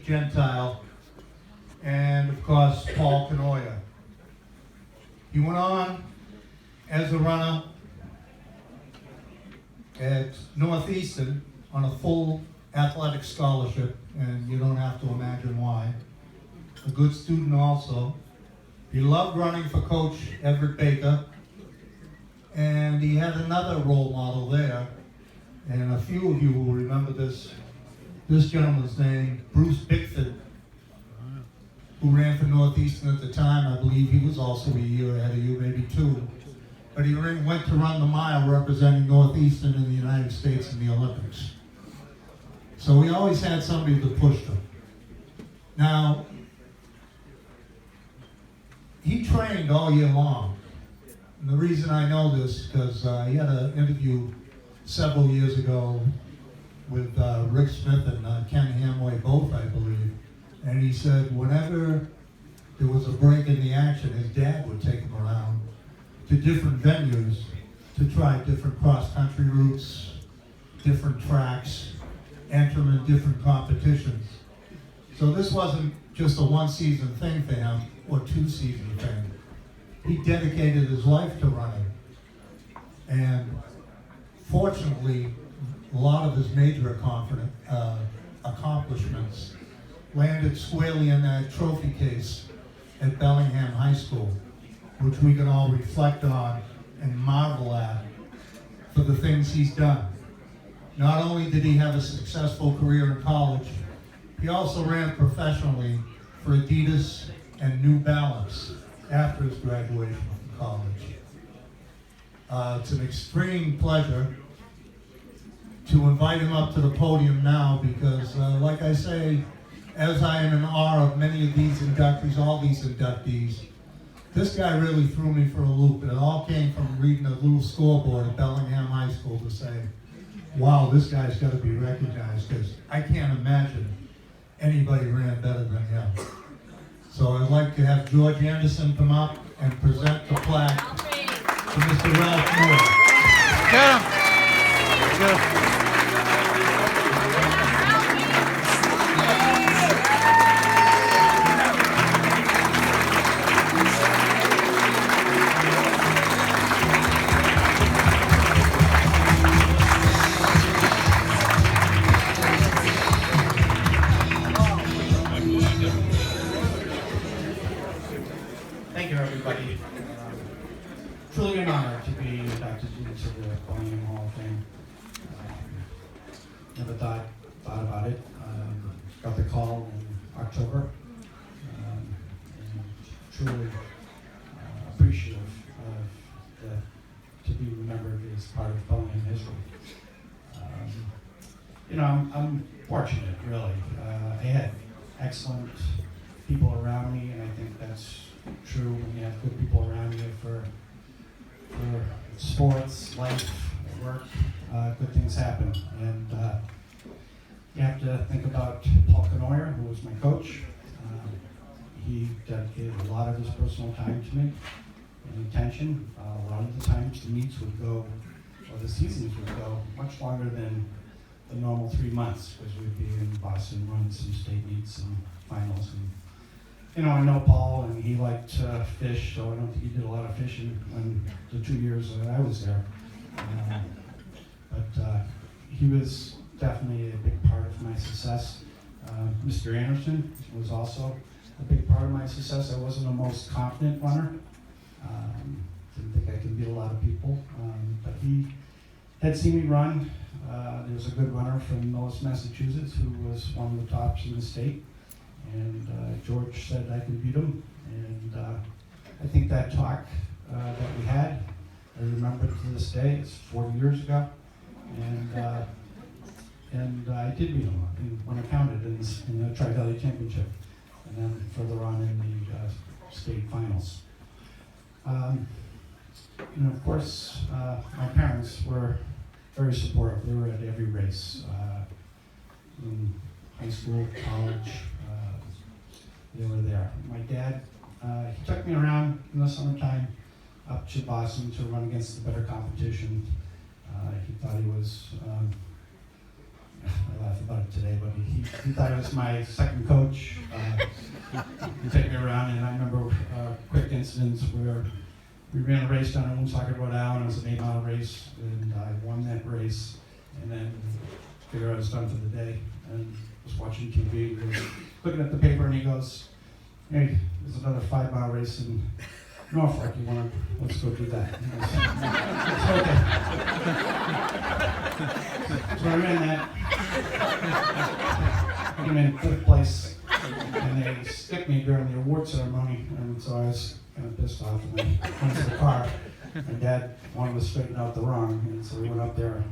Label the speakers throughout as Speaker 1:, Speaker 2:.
Speaker 1: Gentile, and of course Paul Canoia. He went on as a runner at Northeastern on a full athletic scholarship, and you don't have to imagine why. A good student also. He loved running for Coach Everett Baker, and he had another role model there, and a few of you will remember this gentleman's name, Bruce Bickford, who ran for Northeastern at the time. I believe he was also a year ahead of you, maybe two. But he went to run the mile representing Northeastern in the United States in the Olympics. So we always had somebody that pushed him. Now, he trained all year long. And the reason I know this is because he had an interview several years ago with Rick Smith and Ken Hamway, both, I believe. And he said whenever there was a break in the action, his dad would take him around to different venues to try different cross-country routes, different tracks, enter him in different competitions. So this wasn't just a one-season thing for him, or two-season thing. He dedicated his life to running. And fortunately, a lot of his major accomplishments landed squarely in that trophy case at Bellingham High School, which we can all reflect on and marvel at for the things he's done. Not only did he have a successful career in college, he also ran professionally for Adidas and New Balance after his graduation from college. It's an extreme pleasure to invite him up to the podium now because, like I say, as I am in awe of many of these inductees, all these inductees, this guy really threw me for a loop. It all came from reading a little scoreboard at Bellingham High School to say, wow, this guy's got to be recognized, because I can't imagine anybody ran better than him. So I'd like to have George Anderson come up and present the plaque to Mr. Ralph Moore.
Speaker 2: Get him. Get him.
Speaker 3: Thank you, everybody. Truly an honor to be inducted into the Moore Hall of Fame. Never thought about it. Got the call in October, and truly appreciative of to be remembered as part of Bellingham history. I'm fortunate, really. I had excellent people around me, and I think that's true when you have good people around you for sports, life, work. Good things happen, and you have to think about Paul Canoia, who was my coach. He dedicated a lot of his personal time to me and attention. A lot of the times the meets would go, or the seasons would go, much longer than the normal 3 months, because we'd be in Boston running some state meets and finals. And I know Paul, and he liked fish, so I don't think he did a lot of fishing in the 2 years that I was there. But he was definitely a big part of my success. Mr. Anderson was also a big part of my success. I wasn't the most confident runner. Didn't think I could beat a lot of people, but he had seen me run. There was a good runner from Millis, Massachusetts, who was one of the tops in the state. And George said I could beat him, and I think that talk that we had, I remember it to this day. It's 40 years ago, and I did beat him when I counted in the Tri-Valley Championship, and then further on in the state finals. Of course, my parents were very supportive. They were at every race, in high school, college. They were there. My dad, he took me around in the summertime up to Boston to run against the better competition. He thought he was I laugh about it today, but he thought it was my second coach. He'd take me around, and I remember quick incidents where we ran a race down in Woonsocket, Rhode Island. It was an 8-mile race, and I won that race, and then figured I was done for the day, and was watching TV, and was looking at the paper, and he goes, "Hey, there's another 5-mile race in Norfolk. Let's go do that." And I said, "Okay." So I ran that. Came in 5th place, and they skipped me during the award ceremony, and so I was kind of pissed off, and I went to the car. My dad wanted to straighten out the wrong, and so we went up there,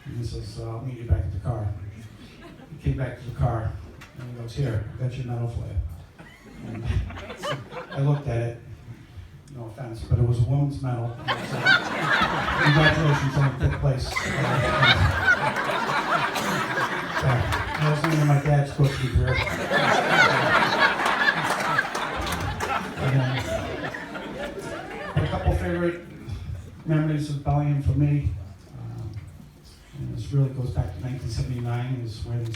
Speaker 3: and he says, "I'll meet you back at the car." He came back to the car, and he goes, "Here, I got your medal for you." And I looked at it, no offense, but it was a woman's medal. And it said, "Congratulations on 5th place." That was the end of my dad's coaching career. A couple favorite memories of Bellingham for me, and this really goes back to 1979, is when